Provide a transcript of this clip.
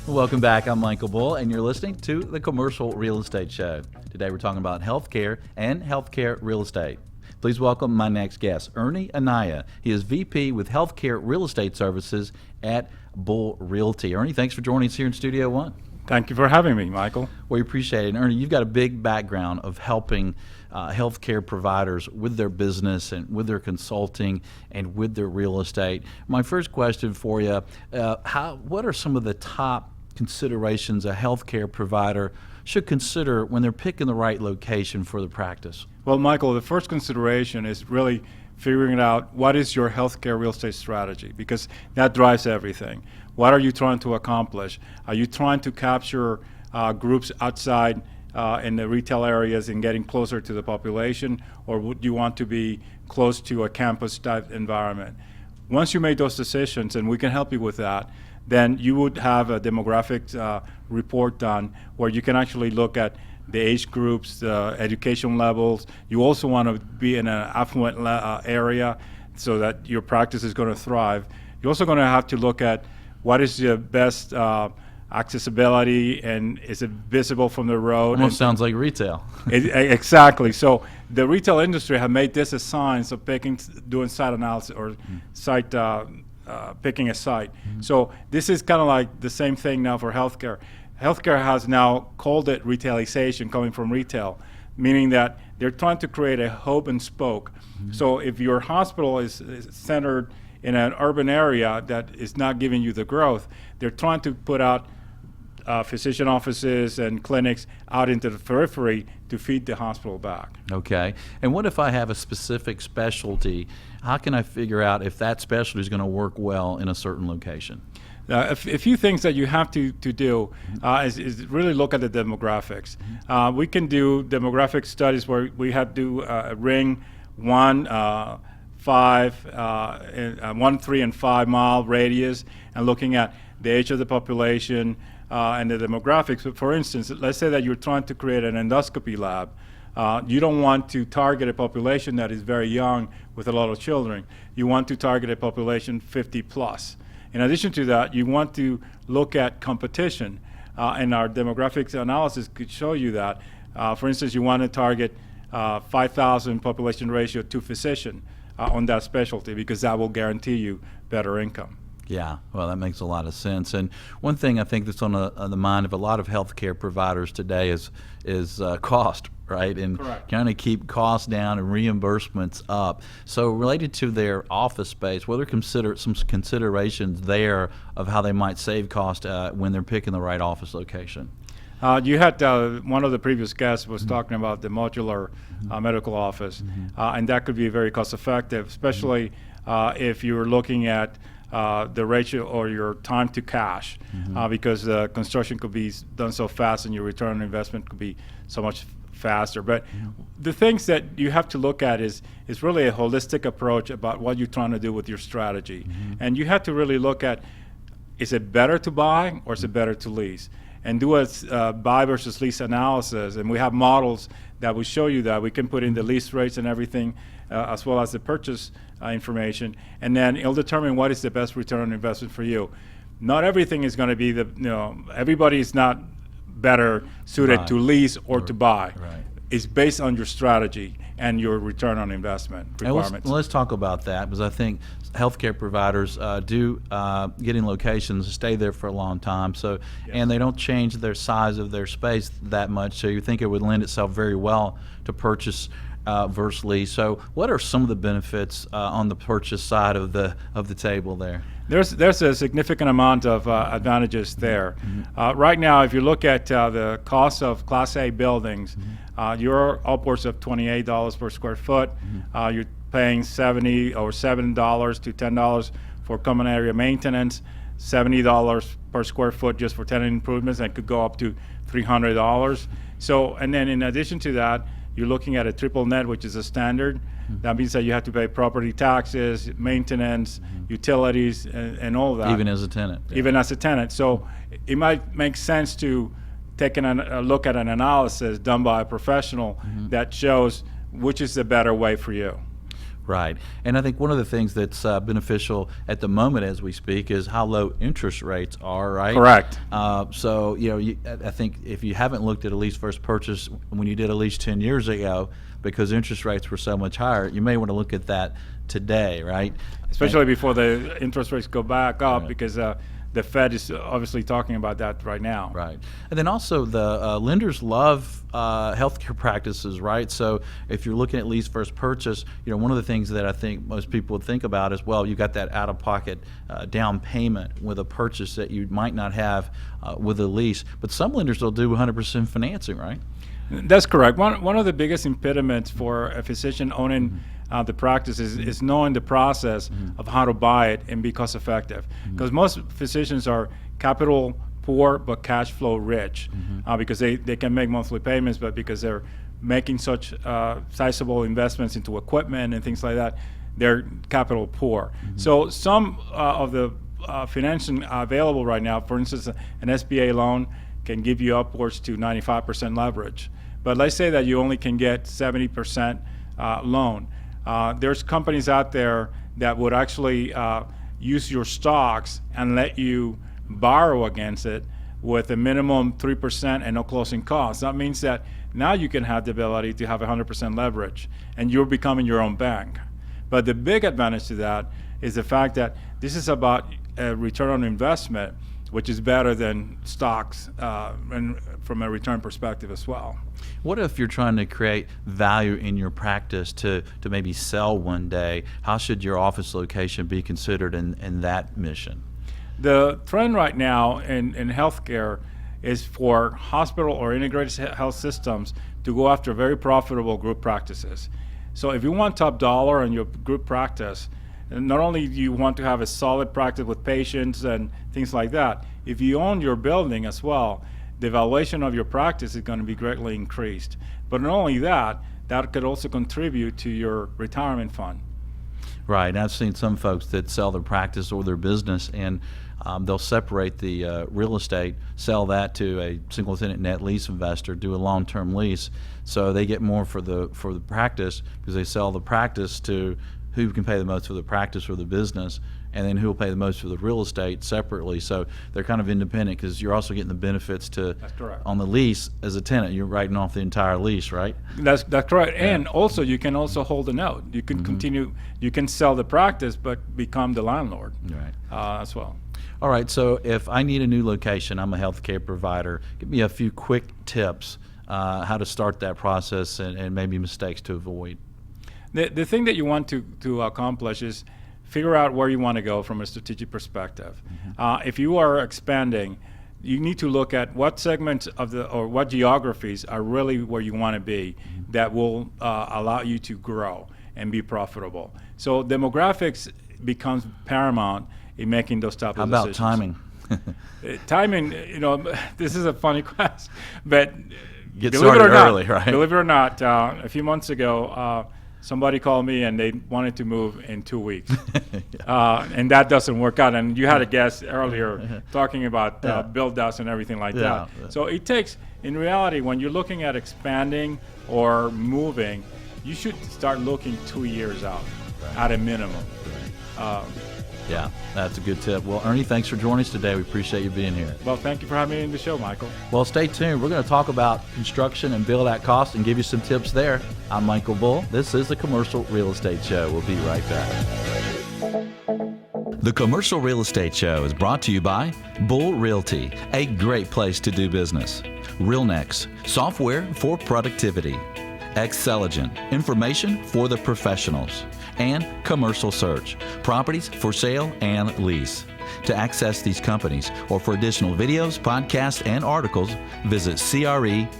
Welcome back. I'm Michael Bull, and you're listening to the Commercial Real Estate Show. Today we're talking about healthcare and healthcare real estate. Please welcome my next guest, Ernie Anaya. He is VP with Healthcare Real Estate Services at Bull Realty. Ernie, thanks for joining us here in Studio One. Thank you for having me, Michael. We appreciate it. And Ernie, you've got a big background of helping healthcare providers with their business and with their consulting and with their real estate. My first question for you, what are some of the top considerations a healthcare provider should consider when they're picking the right location for the practice? Well, Michael, the first consideration is really figuring out what is your healthcare real estate strategy, because that drives everything. What are you trying to accomplish? Are you trying to capture groups outside in the retail areas and getting closer to the population, or would you want to be close to a campus type environment? Once you make those decisions, and we can help you with that, then you would have a demographic report done where you can actually look at the age groups, the education levels. You also want to be in an affluent area so that your practice is going to thrive. You're also going to have to look at what is the best accessibility, and is it visible from the road? Almost sounds like retail. Exactly. So the retail industry have made this a science of doing site analysis or site picking a site. So this is kind of like the same thing now for healthcare. Healthcare has now called it retailization, coming from retail, meaning that they're trying to create a hub and spoke. So if your hospital is centered in an urban area that is not giving you the growth, they're trying to put out physician offices and clinics out into the periphery to feed the hospital back. Okay. And what if I have a specific specialty? How can I figure out if that specialty is going to work well in a certain location? A few things that you have to do is really look at the demographics. We can do demographic studies where we have to do a ring 1, 3 and 5 mile radius, and looking at the age of the population and the demographics. But for instance, let's say that you're trying to create an endoscopy lab. You don't want to target a population that is very young with a lot of children. You want to target a population 50 plus. In addition to that, you want to look at competition, and our demographics analysis could show you that. For instance, you want to target 5,000 population ratio to physician on that specialty, because that will guarantee you better income. Yeah, well, that makes a lot of sense. And one thing I think that's on the mind of a lot of healthcare providers today is cost, right? And kind of keep costs down and reimbursements up. So related to their office space, what are some considerations there of how they might save cost when they're picking the right office location? You had one of the previous guests was talking about the modular medical office, and that could be very cost effective, especially if you're looking at the ratio or your time to cash, because the construction could be done so fast and your return on investment could be so much faster. But the things that you have to look at is really a holistic approach about what you're trying to do with your strategy. And you have to really look at, is it better to buy or is it better to lease? And do a buy versus lease analysis. And we have models that will show you that. We can put in the lease rates and everything, as well as the purchase information, and then it'll determine what is the best return on investment for you. Not everything is going to be everybody is not better suited to lease or to buy. It's based on your strategy and your return on investment requirements. And let's talk about that, because I think healthcare providers do get in locations, stay there for a long time, so and they don't change their size of their space that much, so you think it would lend itself very well to purchase versus lease. So what are some of the benefits on the purchase side of the table there? There's a significant amount of advantages there. Right now, if you look at the cost of Class A buildings, you're upwards of $28 per square foot. You're paying $7 to $10 for common area maintenance, $70 per square foot just for tenant improvements, and it could go up to $300. So, and then in addition to that, you're looking at a triple net, which is a standard. That means that you have to pay property taxes, maintenance, utilities, and all of that. Even as a tenant. Even as a tenant. So it might make sense to taking a look at an analysis done by a professional that shows which is the better way for you. Right. And I think one of the things that's beneficial at the moment as we speak is how low interest rates are, right? Correct. So, I think if you haven't looked at a lease versus purchase when you did a lease 10 years ago, because interest rates were so much higher, you may want to look at that today, right? Especially before the interest rates go back up, because the Fed is obviously talking about that right now. Right. And then also the lenders love healthcare practices, right? So if you're looking at lease versus purchase, one of the things that I think most people would think about is, well, you got that out-of-pocket down payment with a purchase that you might not have with a lease. But some lenders will do 100% financing, right? That's correct. One of the biggest impediments for a physician owning the practice is knowing the process of how to buy it and be cost effective. Because most physicians are capital poor but cash flow rich, because they can make monthly payments, but because they're making such sizable investments into equipment and things like that, they're capital poor. So some of the financing available right now, for instance, an SBA loan can give you upwards to 95% leverage. But let's say that you only can get 70% loan. There's companies out there that would actually use your stocks and let you borrow against it with a minimum 3% and no closing costs. That means that now you can have the ability to have 100% leverage, and you're becoming your own bank. But the big advantage to that is the fact that this is about a return on investment, which is better than stocks and from a return perspective as well. What if you're trying to create value in your practice to maybe sell one day? How should your office location be considered in that mission? The trend right now in healthcare is for hospital or integrated health systems to go after very profitable group practices. So if you want top dollar in your group practice, not only do you want to have a solid practice with patients and things like that, if you own your building as well, the valuation of your practice is going to be greatly increased. But not only that, that could also contribute to your retirement fund. Right. I've seen some folks that sell their practice or their business, and they'll separate the real estate, sell that to a single-tenant net lease investor, do a long-term lease, so they get more for the practice because they sell the practice to who can pay the most for the practice or the business, and then who will pay the most for the real estate separately. So they're kind of independent because you're also getting the benefits That's correct. on the lease as a tenant. You're writing off the entire lease, right? That's correct. Yeah. And also you can also hold a note. You can continue, you can sell the practice but become the landlord as well. All right, so if I need a new location, I'm a healthcare provider, give me a few quick tips how to start that process and maybe mistakes to avoid. The thing that you want to accomplish is figure out where you want to go from a strategic perspective. If you are expanding, you need to look at what segments of or what geographies are really where you want to be that will allow you to grow and be profitable. So demographics becomes paramount in making those type of decisions. How about timing? Timing, this is a funny question, but Get started early, right? Believe it or not, a few months ago, somebody called me and they wanted to move in 2 weeks. And that doesn't work out. And you had a guest earlier talking about build-outs and everything like that. So it takes, in reality, when you're looking at expanding or moving, you should start looking 2 years out at a minimum. Yeah, that's a good tip. Well, Ernie, thanks for joining us today. We appreciate you being here. Well, thank you for having me in the show, Michael. Well, stay tuned. We're going to talk about construction and build-out costs and give you some tips there. I'm Michael Bull. This is the Commercial Real Estate Show. We'll be right back. The Commercial Real Estate Show is brought to you by Bull Realty, a great place to do business. RealNex, software for productivity. Xceligent, information for the professionals. And Commercial Search, properties for sale and lease. To access these companies or for additional videos, podcasts, and articles, visit creshow.com.